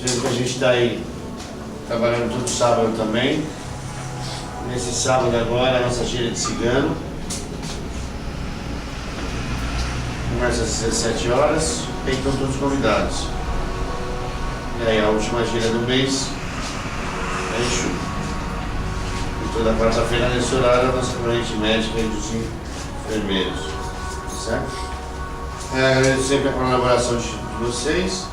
Dizendo que a gente está aí trabalhando todo sábado também. Nesse sábado agora, a nossa gira de cigano. Começa às 17 horas e estão todos convidados. E aí a última gira do mês é em Exu. E toda quarta-feira nesse horário a nossa corrente médica e dos enfermeiros. Certo? Agradeço sempre a colaboração de vocês.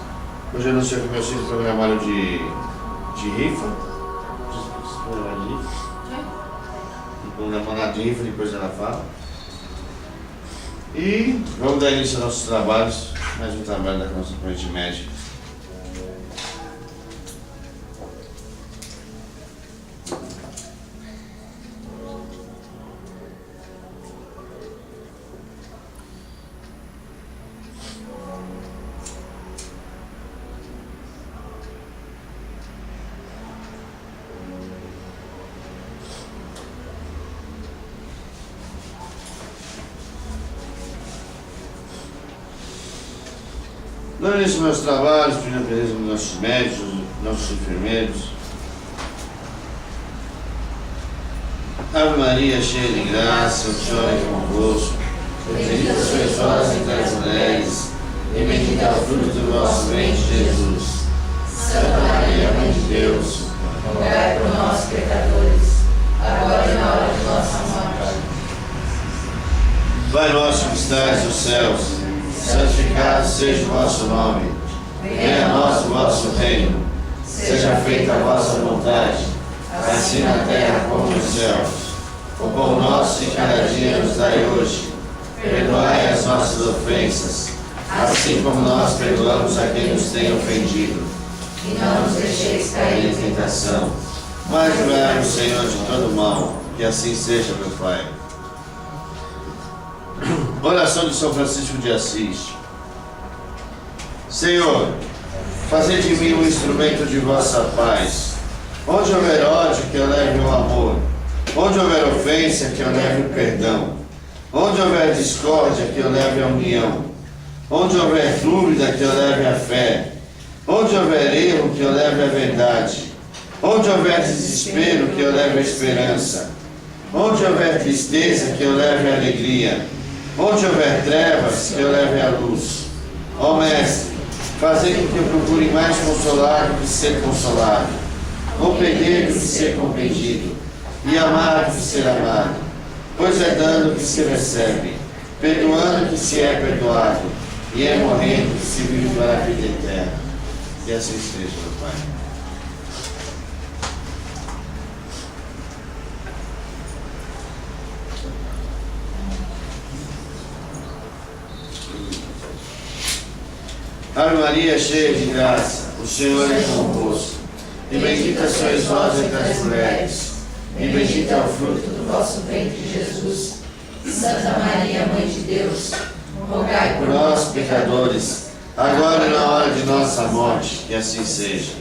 Hoje eu anunciei que meus filhos programaram de rifa. Vamos mandar de rifa, depois ela fala. E vamos dar início aos nossos trabalhos. Mais um trabalho da nossa corrente médica. Dando início aos meus trabalhos, pedindo a presença dos nossos médicos, nossos enfermeiros. Ave Maria, cheia de graça, o Senhor é convosco. Bendita sois vós entre as mulheres, e bendito é o fruto do vosso ventre, Jesus. Santa Maria, Mãe de Deus, rogai por nós, pecadores, agora e na hora de nossa morte. Pai nosso que estais nos céus, santificado seja o vosso nome. Venha a nós o vosso reino. Seja feita a vossa vontade, assim na terra como nos céus. O pão nosso de cada dia nos dai hoje. Perdoai as nossas ofensas, assim como nós perdoamos a quem nos tem ofendido. E não nos deixeis cair em tentação, mas livrai-nos, Senhor, de todo mal. Que assim seja, meu Pai. Oração de São Francisco de Assis. Senhor, fazei de mim um instrumento de vossa paz. Onde houver ódio, que eu leve o amor. Onde houver ofensa, que eu leve o perdão. Onde houver discórdia, que eu leve a união. Onde houver dúvida, que eu leve a fé. Onde houver erro, que eu leve a verdade. Onde houver desespero, que eu leve a esperança. Onde houver tristeza, que eu leve a alegria. Onde houver trevas, que eu leve a luz. Ó Mestre, fazei com que eu procure mais consolar do que ser consolado, compreender do que ser compreendido, e amar do que ser amado. Pois é dando que se recebe, perdoando que se é perdoado, e é morrendo que se vive para a vida eterna. E assim seja, meu Pai. Ave Maria, cheia de graça, o Senhor é convosco. E bendita sois vós entre as mulheres, e bendito é o fruto do vosso ventre, Jesus. Santa Maria, Mãe de Deus, rogai por nós, pecadores, agora e na hora de nossa morte, que assim seja.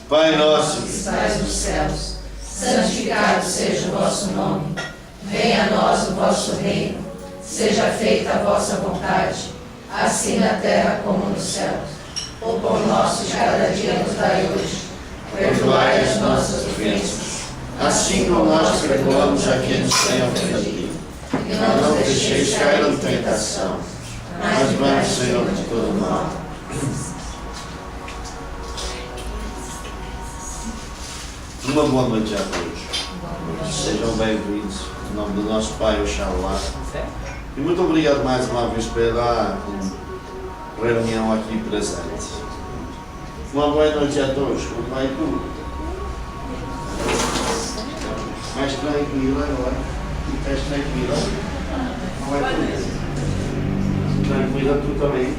Pai nosso que estais nos céus, santificado seja o vosso nome. Venha a nós o vosso reino, seja feita a vossa vontade, assim na terra como nos céus. O pão nosso de cada dia nos dai hoje. Perdoai as nossas ofensas, assim como nós perdoamos a quem nos tem ofendido. E não nos deixeis cair em tentação, mas livrai-nos, Senhor, de todo mal. Uma boa noite a todos. Sejam bem-vindos. Em nome do nosso Pai, Oxalá. E muito obrigado mais uma vez pela reunião aqui presente. Uma boa noite a todos. Como vai tudo? Mais tranquilo agora. Estás tranquilo? Como vai tudo? Tranquilo tu também?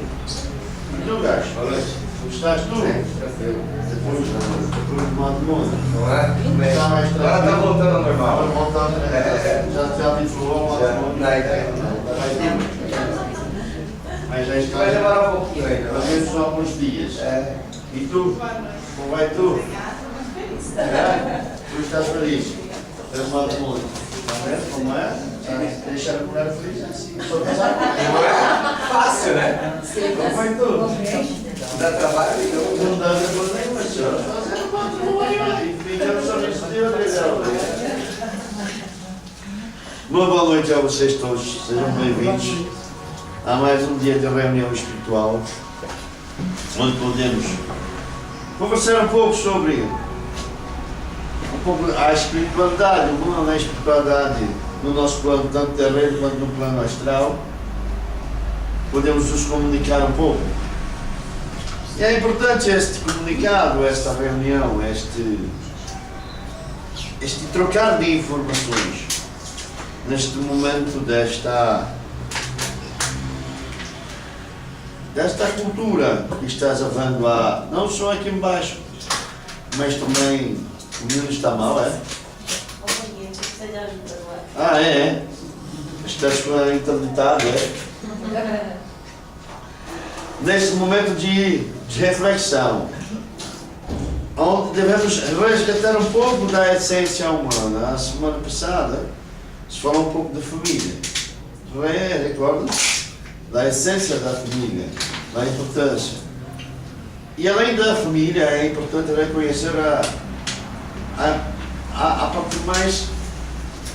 Então, gajo, como estás tu? Tranquilo. Depois de mal de mundo. Não é? Está mais tranquilo. Agora está voltando ao normal. Está voltando. Já habituou ao mal de mundo. Mas já está. Vai demorar um pouquinho ainda. Às vezes só alguns dias. E tu? Como vai tu? Tu estás feliz? Estás mal de mundo? Está vendo como é? Deixar a mulher feliz assim. Estou casado com ela. Fácil, né? Como vai tu? Dá trabalho? Não dá Uma boa noite a vocês todos, sejam bem-vindos a mais um dia de reunião espiritual, onde podemos conversar um pouco sobre a espiritualidade, o mundo da espiritualidade no nosso plano, tanto terreno quanto no plano astral. Podemos nos comunicar um pouco. E é importante este comunicado, esta reunião, este trocar de informações neste momento desta cultura que estás havendo lá, não só aqui embaixo, mas também o menino está mal, é? Ah, é? Estás interditado, é? Neste momento de reflexão, onde devemos resgatar um pouco da essência humana. A semana passada se falou um pouco da família. Recorda? Da essência da família, da importância. E além da família, é importante reconhecer a parte mais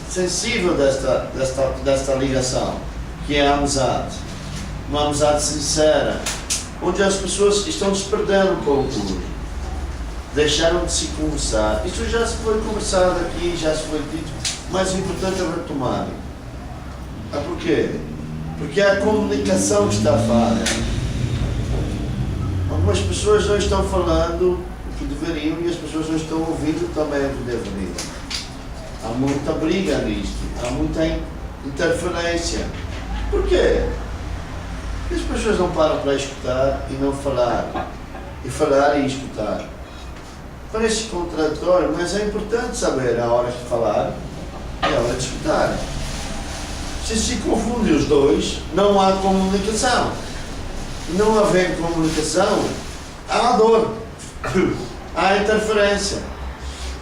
sensível desta ligação, que é a amizade. Uma amizade sincera, onde as pessoas estão se perdendo um pouco, deixaram de se conversar. Isso já se foi conversado aqui, já se foi dito, mas o importante é retomar. Por quê? Porque a comunicação está falha. Algumas pessoas não estão falando o que deveriam e as pessoas não estão ouvindo também o que deveriam. Há muita briga nisto, há muita interferência. Por quê? Porque as pessoas não param para escutar e não falar. E falar e escutar. Parece contraditório, mas é importante saber a hora de falar e a hora de escutar. Se confundem os dois, não há comunicação. Não havendo comunicação, há dor, há interferência.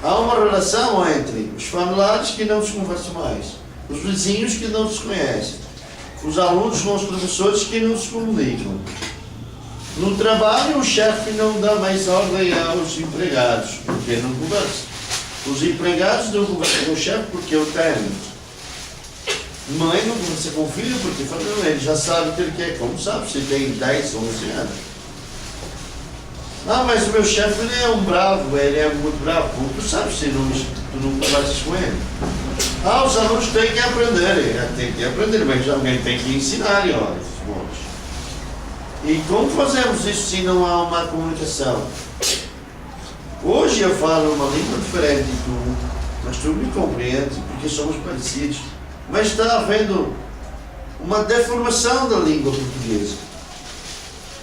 Há uma relação entre os familiares que não se conversam mais, os vizinhos que não se conhecem, os alunos com os professores que não se comunicam. No trabalho, o chefe não dá mais ordem aos empregados, porque não conversa. Os empregados não conversam com o chefe porque eu tenho. Mãe não conversa com o filho porque ele já sabe o que ele quer. Como sabe? Se tem 10, 11 anos. Ah, mas o meu chefe ele é um bravo, ele é muito bravo. Como tu sabes se tu não conversas com ele? Ah, os alunos têm que aprender. Tem que aprender, mas alguém tem que ensinar. Olha, e como fazemos isso se não há uma comunicação? Hoje eu falo uma língua diferente de tu, mas tu me compreendes porque somos parecidos. Mas está havendo uma deformação da língua portuguesa.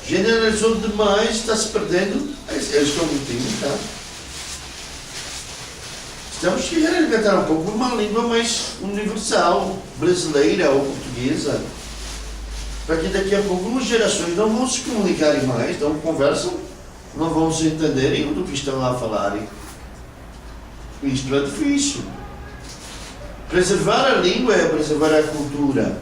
Generalizou demais, está se perdendo. Eles estão muito limitados. Temos que resgatar um pouco uma língua mais universal, brasileira ou portuguesa, para que daqui a pouco as gerações não vão se comunicarem mais, não conversam, não vão se entenderem do que estão lá a falarem. Isto é difícil. Preservar a língua é preservar a cultura.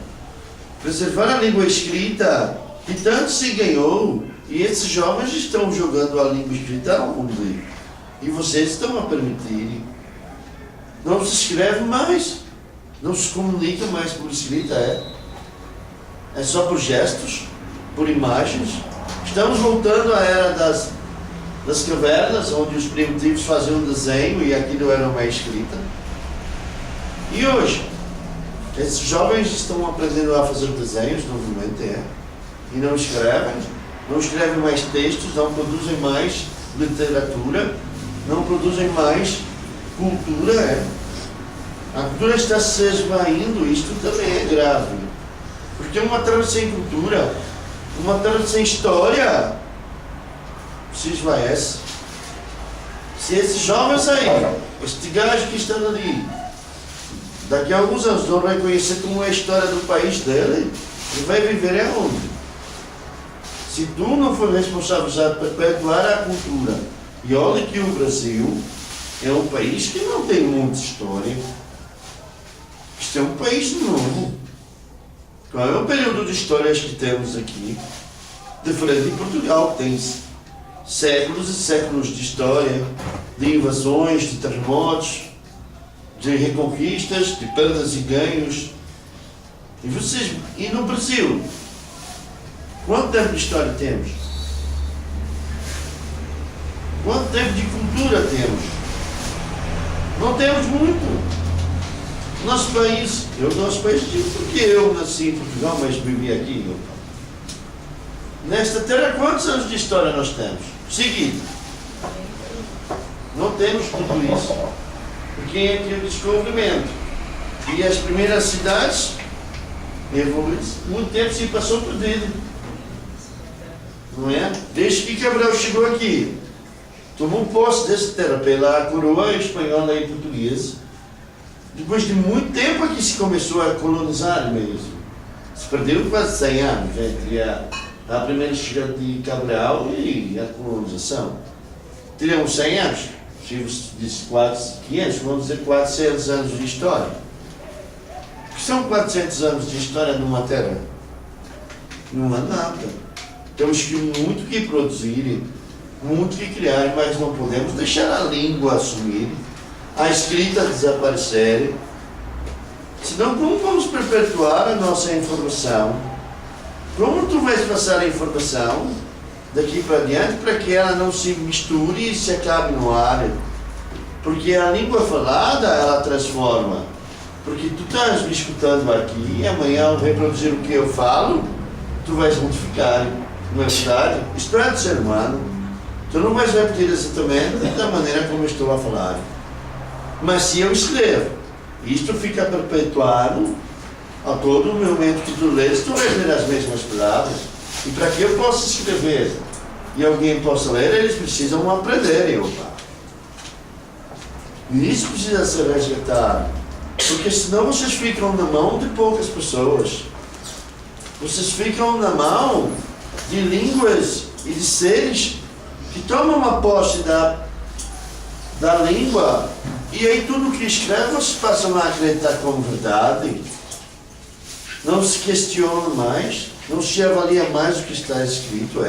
Preservar a língua escrita, que tanto se ganhou, e esses jovens estão jogando a língua escrita onde? E vocês estão a permitir. Não se escreve mais, não se comunica mais por escrita, é só por gestos, por imagens. Estamos voltando à era das cavernas, onde os primitivos faziam desenho e aquilo era uma escrita. E hoje, esses jovens estão aprendendo a fazer desenhos novamente, e não escrevem mais textos, não produzem mais literatura, não produzem mais cultura. A cultura está se esvaindo, isto também é grave. Porque uma terra sem cultura, uma terra sem história, se esvaece. Se esses jovens aí, este gajo que está ali, daqui a alguns anos não reconhecer como é a história do país dele, ele vai viver aonde? Se tu não for responsável já perpetuar a cultura, e olha que o Brasil é um país que não tem muita história, isto é um país novo. Qual é o período de histórias que temos aqui? Diferente de Portugal, tem séculos e séculos de história, de invasões, de terremotos, de reconquistas, de perdas e ganhos, E no Brasil? Quanto tempo de história temos? Quanto tempo de cultura temos? Não temos muito. Nosso país digo porque eu nasci em Portugal, mas vivi aqui. Nesta terra, quantos anos de história nós temos? Seguido. Não temos tudo isso. Porque entre o descobrimento e as primeiras cidades, muito tempo se passou perdido. Não é? Desde que Cabral chegou aqui, tomou posse dessa terra pela coroa espanhola e portuguesa. Depois de muito tempo aqui se começou a colonizar mesmo. Se perdeu quase 100 anos entre a primeira chegada de Cabral e a colonização. Tiramos 100 anos. Disse 500, vamos dizer 400 anos de história. O que são 400 anos de história numa terra? Não há nada. Temos muito que produzir, muito que criar, mas não podemos deixar a língua assumir, a escrita desaparecer. Senão, como vamos perpetuar a nossa informação? Como tu vais passar a informação daqui para diante para que ela não se misture e se acabe no ar? Porque a língua falada, ela transforma. Porque tu estás me escutando aqui e amanhã ao reproduzir o que eu falo, tu vais modificar. Não é verdade? Isto é do ser humano. Tu não vais repetir exatamente da maneira como eu estou a falar. Mas se eu escrevo, isto fica perpetuado a todo momento que tu lês, tu vais ler as mesmas palavras. E para que eu possa escrever e alguém possa ler, eles precisam aprender. E isso precisa ser resgatado. Porque senão vocês ficam na mão de poucas pessoas. Vocês ficam na mão de línguas e de seres que tomam a posse da língua, e aí tudo que escreve vocês passam a acreditar como verdade. Não se questiona mais, não se avalia mais o que está escrito.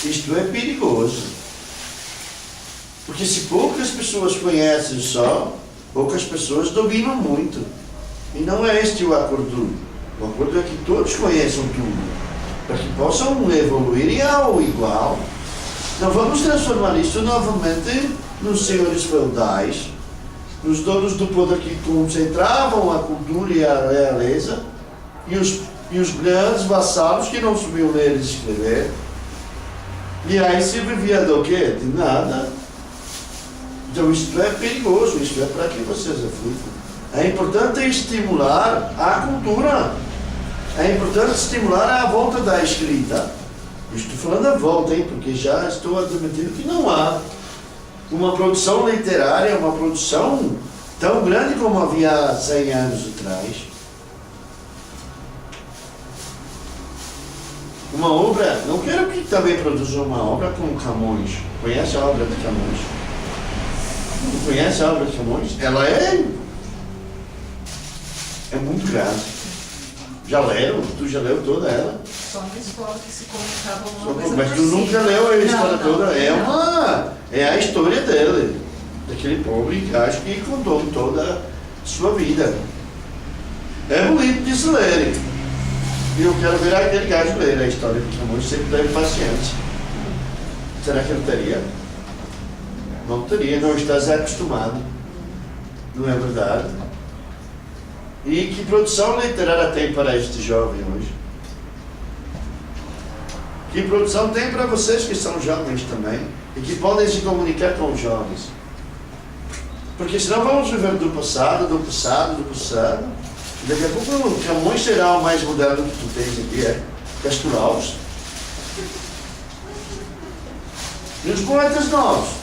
Isto é perigoso. Porque se poucas pessoas conhecem só, poucas pessoas dominam muito. E não é este o acordo. O acordo é que todos conheçam tudo, para que possam evoluir ao igual. Não vamos transformar isso novamente nos senhores feudais, nos donos do poder que concentravam a cultura e a realeza, e os grandes vassalos que não sabiam ler e escrever. E aí se vivia do quê? De nada. Então isto é perigoso, isto é para que vocês reflitam. É importante estimular a cultura. É importante estimular a volta da escrita. Estou falando a volta, porque já estou admitindo que não há uma produção literária, uma produção tão grande como havia há 100 anos atrás. Uma obra, não quero que também produza uma obra como Camões. Conhece a obra de Camões? Não conhece a obra de Camões? Ela é muito grande. Já leram? Tu já leu toda ela? Só na escola que se comunicava uma coisa. Mas tu nunca leu a história toda? É a história dele, daquele pobre gajo que contou toda a sua vida. É bonito de se ler. E eu quero ver aquele gajo ler a história de Camões, sempre teve paciência. Será que ele teria? Não teria, não estás acostumado. Não é verdade? E que produção literária tem para este jovem hoje? Que produção tem para vocês que são jovens também e que podem se comunicar com os jovens? Porque senão vamos viver do passado. Daqui a pouco o Camões será o mais moderno que tu tens aqui, Castro Alves. E os poetas novos.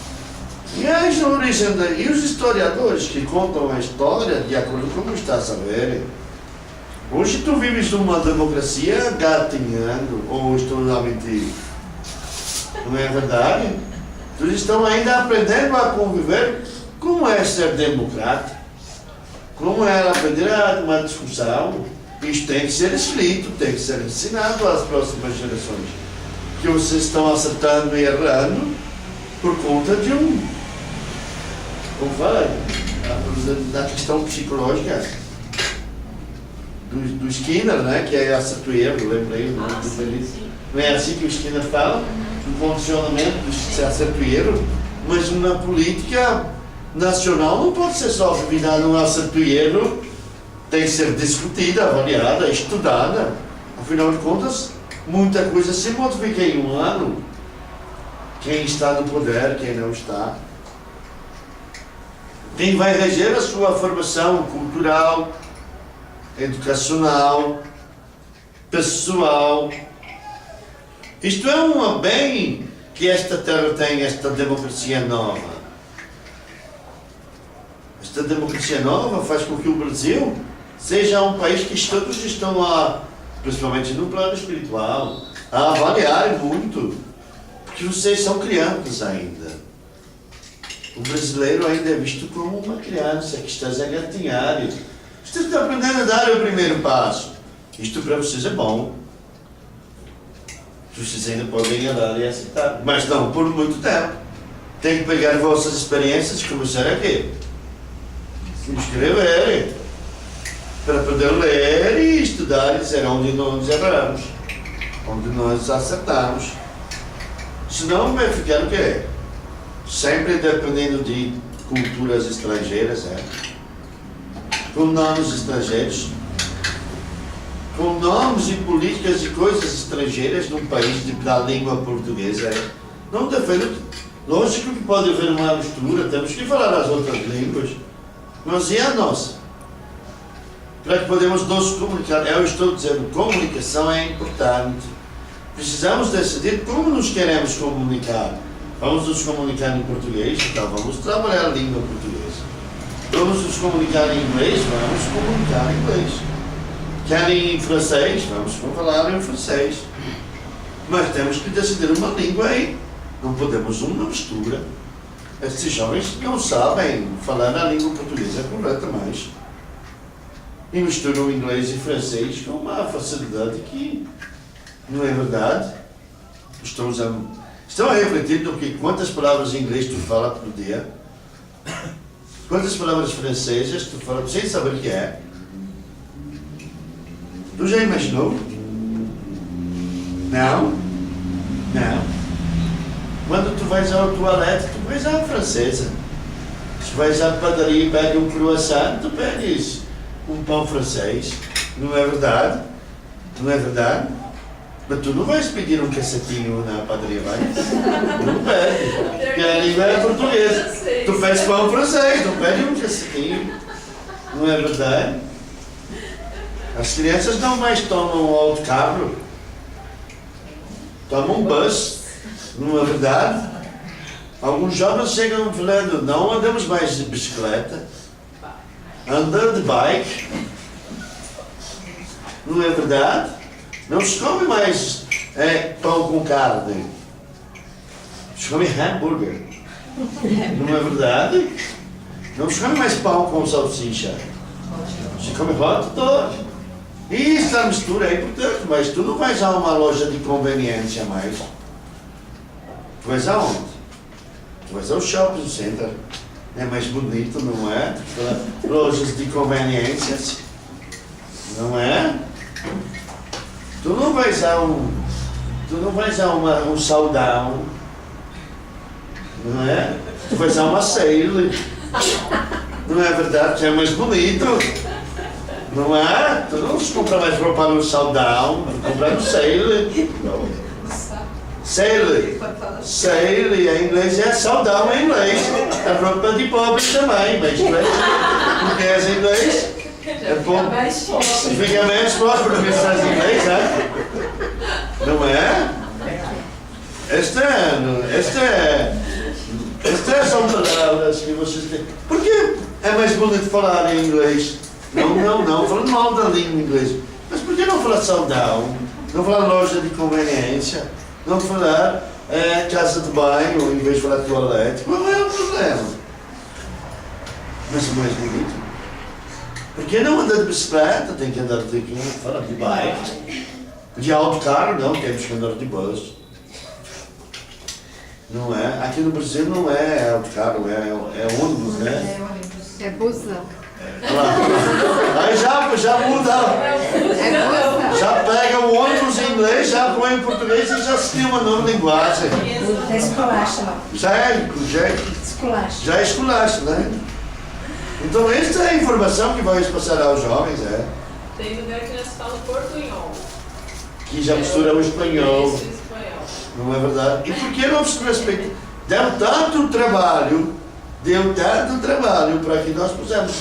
E os historiadores que contam a história de acordo com como estás a ver. Hoje tu vives numa democracia gatinhando, ou estou a mentir? Não é verdade? Eles estão ainda aprendendo a conviver. Como é ser democrata? Como é aprender uma discussão? Isso tem que ser escrito, tem que ser ensinado às próximas gerações. Que vocês estão acertando e errando por conta de como fala, da questão psicológica, do Skinner, né? Que é acertoeiro, lembrei o nome dele. Não é assim que o Skinner fala? O condicionamento de acertoeiro, mas na política nacional não pode ser só virar um acertoeiro, tem que ser discutida, avaliada, estudada. Afinal de contas, muita coisa se modifica em um ano. Quem está no poder, quem não está. Quem vai reger a sua formação cultural, educacional, pessoal. Isto é um bem que esta terra tem, esta democracia nova. Esta democracia nova faz com que o Brasil seja um país que todos estão lá, principalmente no plano espiritual, a avaliar muito, porque vocês são crianças ainda. O brasileiro ainda é visto como uma criança que está a gatinhar. Você está aprendendo a dar o primeiro passo. Isto para vocês é bom. Vocês ainda podem andar e aceitar, mas não por muito tempo. Tem que pegar vossas experiências e começar aqui. Escrever. Para poder ler e estudar e dizer onde nós erramos. Onde nós acertamos. Senão vai ficar o quê? Sempre dependendo de culturas estrangeiras, com nomes estrangeiros, com nomes e políticas e coisas estrangeiras num país da língua portuguesa. Não defendo. Lógico que pode haver uma mistura, temos que falar as outras línguas, mas e a nossa? Para que podemos nos comunicar. Eu estou dizendo, comunicação é importante. Precisamos decidir como nos queremos comunicar. Vamos nos comunicar em português, então vamos trabalhar a língua portuguesa. Vamos nos comunicar em inglês, vamos comunicar em inglês. Querem em francês, vamos falar em francês. Mas temos que decidir uma língua aí. Não podemos uma mistura. Estes jovens não sabem falar a língua portuguesa correta mais. E misturam inglês e francês com uma facilidade que não é verdade. Estão a refletir no que quantas palavras em inglês tu fala por dia? Quantas palavras francesas tu fala sem saber o que é? Tu já imaginou? Não? Não. Quando tu vais ao toalete, tu vais à francesa. Se vais à padaria e pede um croissant, tu pedes um pão francês. Não é verdade? Não é verdade? Mas tu não vais pedir um cacetinho na padaria, vai? Não pede. Porque a língua é portuguesa. Tu pedes pão francês, não pede um cacetinho. Não é verdade? As crianças não mais tomam autocarro. Tomam bus. Não é verdade? Alguns jovens chegam falando, não andamos mais de bicicleta. Andar de bike. Não é verdade? Não se come mais pão com carne. Se come hambúrguer. Não é verdade? Não se come mais pão com salsicha. Se come hot dog. E essa mistura é importante, mas tu não vais a uma loja de conveniência mais. Tu vais aonde? Tu vais ao shopping center. É mais bonito, não é? Lojas de conveniências. Não é? Tu não vais a um saudão, não é? Tu vais a uma sale, não é verdade? Que é mais bonito, não é? Tu não se compra mais roupa no saudão, compra no sale. Sale, sale em inglês é saudão em inglês, é roupa de pobre também, mas porque és em inglês. É bom. Fica menos próximo do que estás em inglês, né? Não é? Estas são palavras que vocês têm. Porque é mais bonito falar em inglês. Não, falando mal da língua inglesa. Mas por que não falar saudão? Não falar loja de conveniência? Não falar casa de banho em vez de falar toalete? Qual é o problema? Mas é mais bonito. Porque não andar de bicicleta, tem que andar de bike. De autocarro, não, temos que andar de bus. Não é? Aqui no Brasil não é autocarro, é ônibus, né? É busão. Aí já muda. Já pega o ônibus em inglês, já põe em português e já se tem uma nova linguagem. É esculacho, não. Já é Esculacho. já é esculacho, né? Então esta é a informação que vai passar aos jovens, Tem lugar que nós falamos portunhol. que já mistura o espanhol, Isso, espanhol. não é verdade? E por que não se respeita? Deu tanto trabalho para que nós possamos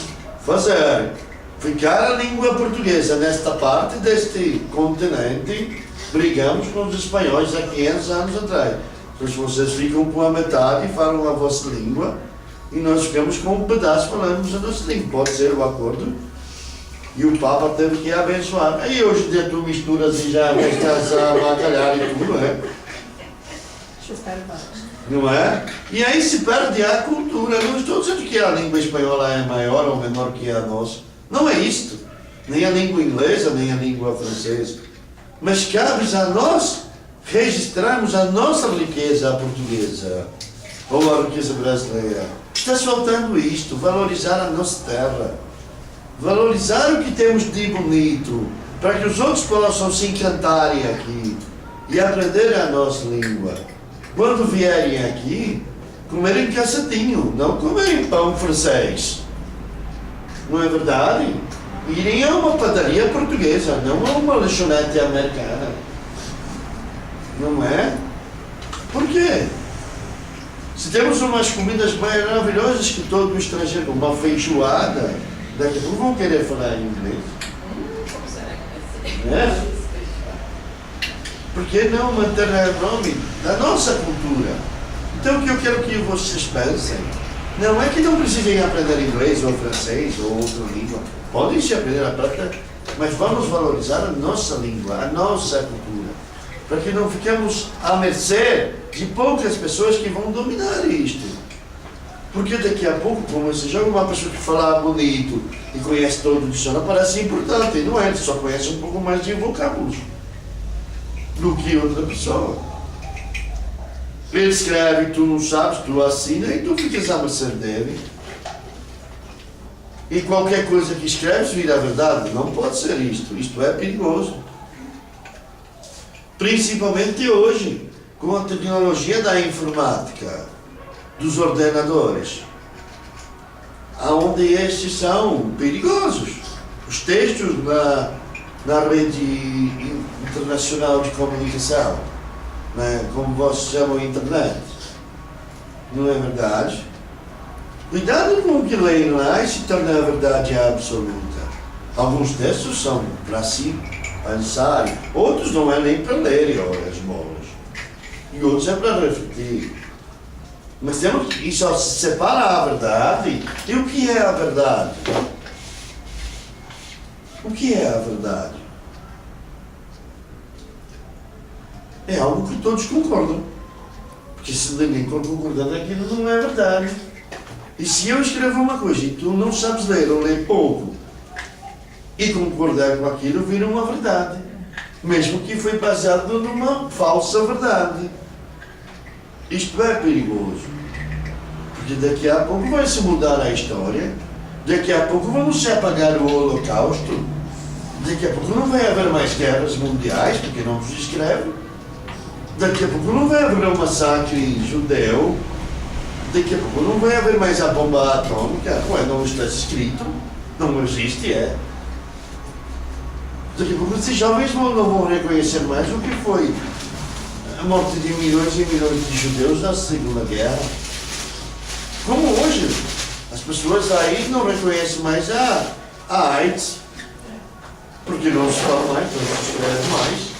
fazer ficar a língua portuguesa nesta parte deste continente. Brigamos com os espanhóis há 500 anos atrás. Pois vocês ficam com a metade e falam a vossa língua e nós ficamos com um pedaço falando a nossa língua. Pode ser o acordo. E o Papa teve que abençoar. Aí hoje em dia tu misturas e já estás a bacalhar e tudo, não é? Chutar baixo. Não é? E aí se perde a cultura. Não estou dizendo que a língua espanhola é maior ou menor que a nossa. Não é isto. Nem a língua inglesa, nem a língua francesa. Mas cabe a nós registrarmos a nossa riqueza portuguesa. Ou a riqueza brasileira. Está faltando isto. Valorizar a nossa terra. Valorizar o que temos de bonito. Para que os outros possam se encantarem aqui. E aprender a nossa língua. Quando vierem aqui, comerem caçadinho, não comerem pão francês. Não é verdade? Irem a uma padaria portuguesa, não a uma lanchonete americana. Não é? Por quê? Se temos umas comidas maravilhosas que todo estrangeiro, uma feijoada, daqui a pouco vão querer falar em inglês. Como será que vai ser? É? Por que não manter o nome da nossa cultura? Então o que eu quero que vocês pensem, não é que não precisem aprender inglês ou francês ou outra língua. Podem se aprender a prática, mas vamos valorizar a nossa língua, a nossa cultura. Para que não fiquemos à mercê de poucas pessoas que vão dominar isto. Porque daqui a pouco, como você joga uma pessoa que fala bonito e conhece todo o dicionário, parece importante. Não é, ele só conhece um pouco mais de vocábulos do que outra pessoa. Ele escreve, tu não sabes, tu assina e tu ficas a mercê dele. E qualquer coisa que escreves vira verdade. Não pode ser isto. Isto é perigoso. Principalmente hoje, com a tecnologia da informática, dos ordenadores, onde estes são perigosos. Os textos na rede internacional de comunicação, né, como vocês chamam internet, não é verdade? Cuidado com o que leem lá e se torna a verdade absoluta. Alguns textos são para si pensar, outros não é nem para ler, olha as bolas. E outros é para refletir. Mas temos que só se separa a verdade. E o que é a verdade? O que é a verdade? É algo que todos concordam. Porque se ninguém concorda daquilo, não é verdade. E se eu escrevo uma coisa e tu não sabes ler ou ler pouco e concordar com aquilo, vira uma verdade. Mesmo que foi baseado numa falsa verdade. Isto é perigoso. Porque daqui a pouco vai se mudar a história. Daqui a pouco vamos se apagar o Holocausto. Daqui a pouco não vai haver mais guerras mundiais, porque não se escreve. Daqui a pouco não vai haver um massacre judeu. Daqui a pouco não vai haver mais a bomba atômica. Ué, não está escrito. Não existe, é. Daqui a pouco esses jovens não vão reconhecer mais o que foi a morte de milhões e milhões de judeus na Segunda Guerra. Como hoje, as pessoas aí não reconhecem mais a AIDS, porque não se fala mais, não se escreve mais.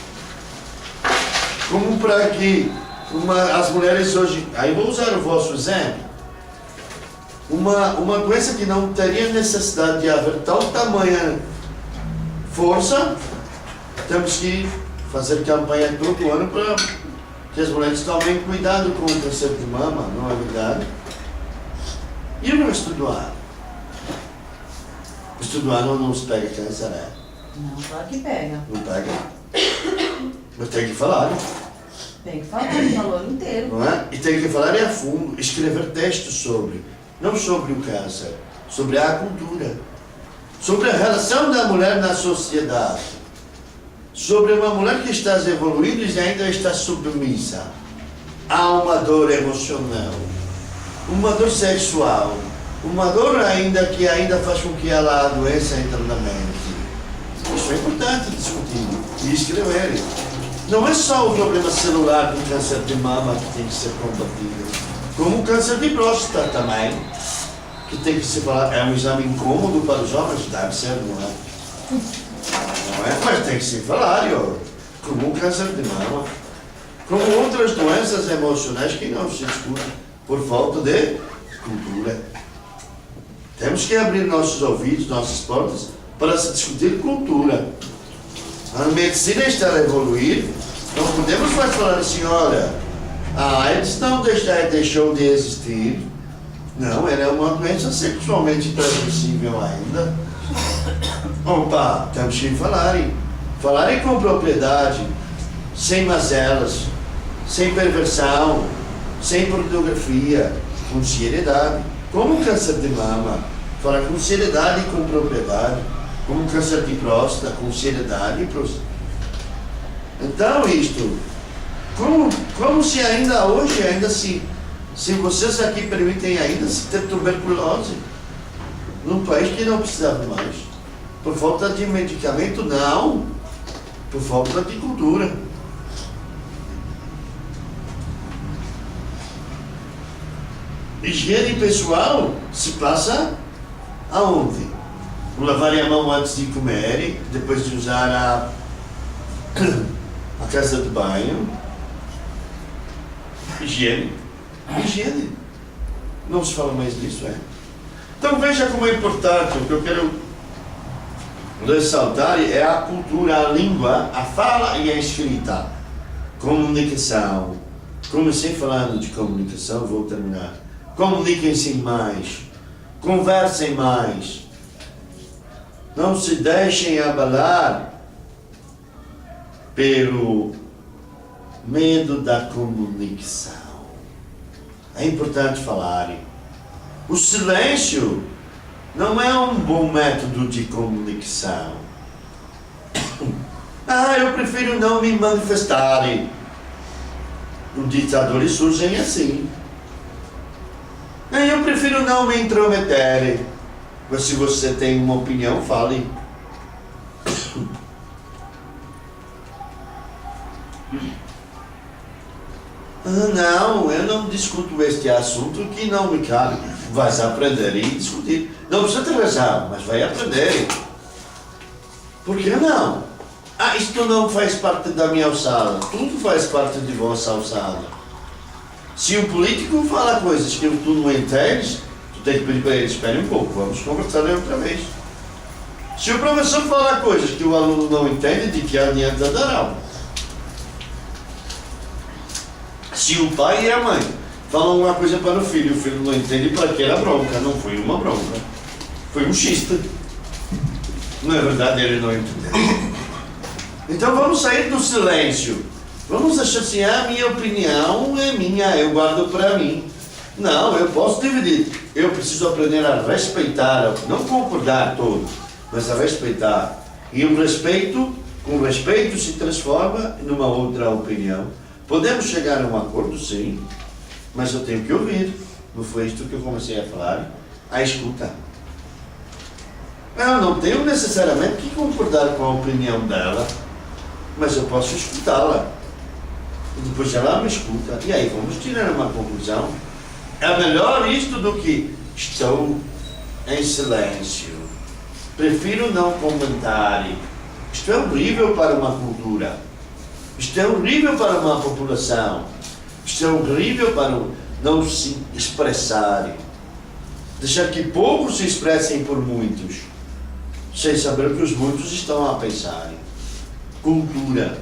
Como para que as mulheres hoje, aí vou usar o vosso exemplo, uma doença que não teria necessidade de haver tal tamanha força, temos que fazer campanha todo ano para que as mulheres tomem cuidado com o câncer de mama, não é verdade? E o resto do ano? O resto do ano não se pega câncer, é? Não, claro que pega. Não pega? Mas tem que falar, Tem que falar o valor inteiro. não é? E tem que falar a fundo, escrever textos sobre, não sobre o câncer, sobre a cultura, sobre a relação da mulher na sociedade, sobre uma mulher que está evoluindo e ainda está submissa a uma dor emocional, uma dor sexual, uma dor ainda que ainda faz com que ela adoeça internamente. Isso é importante discutir e escrever. Não é só o problema celular do câncer de mama que tem que ser combatido, como o câncer de próstata também, que tem que se falar. É um exame incômodo para os homens, deve ser, não é? Não é? Mas tem que se falar, como o câncer de mama, como outras doenças emocionais que não se discutem por falta de cultura. Temos que abrir nossos ouvidos, nossas portas, para se discutir cultura. A medicina está a evoluir, não podemos mais falar assim, olha, a AIDS não deixou de existir. Não, ela é uma doença sexualmente transmissível ainda. Opa, temos que falarem com propriedade, sem mazelas, sem perversão, sem pornografia, com seriedade. Como o câncer de mama, fala com seriedade e com propriedade. Como o câncer de próstata, com seriedade e propriedade. Então isto, como se ainda hoje, se vocês aqui permitem ainda se ter tuberculose, num país que não precisava mais, por falta de medicamento, não, por falta de cultura. Higiene pessoal se passa aonde? Lavar a mão antes de comer, depois de usar a casa de banho. Higiene. Não se fala mais disso, é? Então veja como é importante, o que eu quero ressaltar é a cultura, a língua, a fala e a escrita. Comunicação. Comecei falando de comunicação, vou terminar. Comuniquem-se mais. Conversem mais. Não se deixem abalar pelo medo da comunicação. É importante falarem. O silêncio não é um bom método de comunicação. Eu prefiro não me manifestar. Os ditadores surgem assim. Eu prefiro não me intrometer. Mas se você tem uma opinião, fale. Não, eu não discuto este assunto que não me cabe. Vais aprender e discutir. Não precisa ter razão, mas vai aprender. Por que não? Isto não faz parte da minha alçada. Tudo faz parte de vossa alçada. Se um político fala coisas que tu não entendes, tu tens que pedir para ele, espere um pouco, vamos conversar outra vez. Se o professor fala coisas que o aluno não entende, de que adianta dar aula? Se o pai e a mãe falam uma coisa para o filho não entende, para que era bronca? Não foi uma bronca, foi um xista. Não é verdade, ele não entendeu. Então vamos sair do silêncio. Vamos achar assim, a minha opinião é minha, eu guardo para mim. Não, eu posso dividir. Eu preciso aprender a respeitar, não concordar todo, mas a respeitar. E o respeito, com respeito se transforma numa outra opinião. Podemos chegar a um acordo, sim, mas eu tenho que ouvir. Não foi isto que eu comecei a falar? A escuta. Eu não tenho necessariamente que concordar com a opinião dela, mas eu posso escutá-la. E depois ela me escuta. E aí vamos tirar uma conclusão. É melhor isto do que estou em silêncio. Prefiro não comentar. Isto é horrível para uma cultura. Isto é horrível para uma população. Isto é horrível para não se expressar. Deixar que poucos se expressem por muitos, sem saber o que os muitos estão a pensar. Cultura.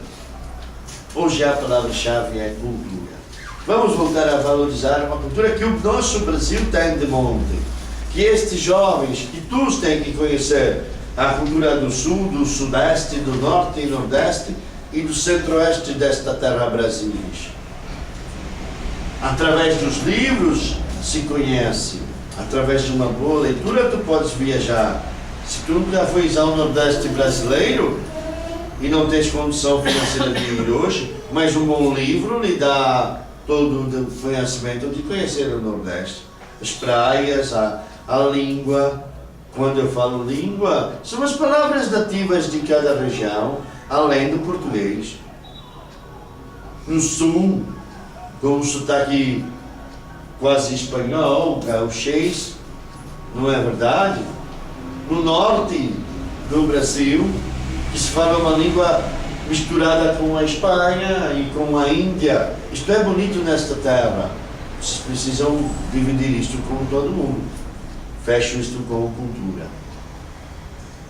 Hoje a palavra-chave é cultura. Vamos voltar a valorizar uma cultura que o nosso Brasil tem de monte. Que estes jovens, que todos têm que conhecer a cultura do sul, do sudeste, do norte e nordeste e do centro-oeste desta terra brasileira. Através dos livros se conhece, através de uma boa leitura, tu podes viajar. Se tu nunca foi ao Nordeste brasileiro e não tens condição financeira de ir hoje, mas um bom livro lhe dá todo o conhecimento de conhecer o Nordeste. As praias, a língua. Quando eu falo língua, são as palavras nativas de cada região, além do português. No sul, com um sotaque quase espanhol, gauchês, não é verdade? No norte do Brasil, que se fala uma língua misturada com a Espanha e com a Índia. Isto é bonito nesta terra. Vocês precisam dividir isto com todo mundo. Fecho isto como cultura.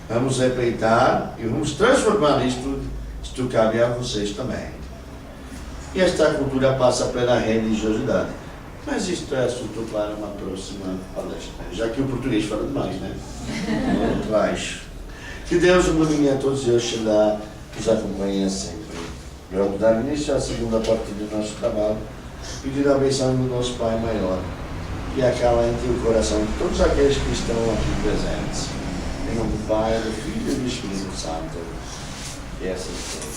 Vamos respeitar e vamos transformar isto cabe a vocês também. E esta cultura passa pela religiosidade. Mas isto é assunto para uma próxima palestra, já que o português fala demais, né? Baixo. Que Deus ilumine a todos e Oxalá nos acompanhe sempre. Eu vou dar início à segunda parte do nosso trabalho, pedindo a benção do nosso Pai Maior, que acalente o coração de todos aqueles que estão aqui presentes. Em nome do Pai, do Filho e do Espírito Santo. Que assim seja.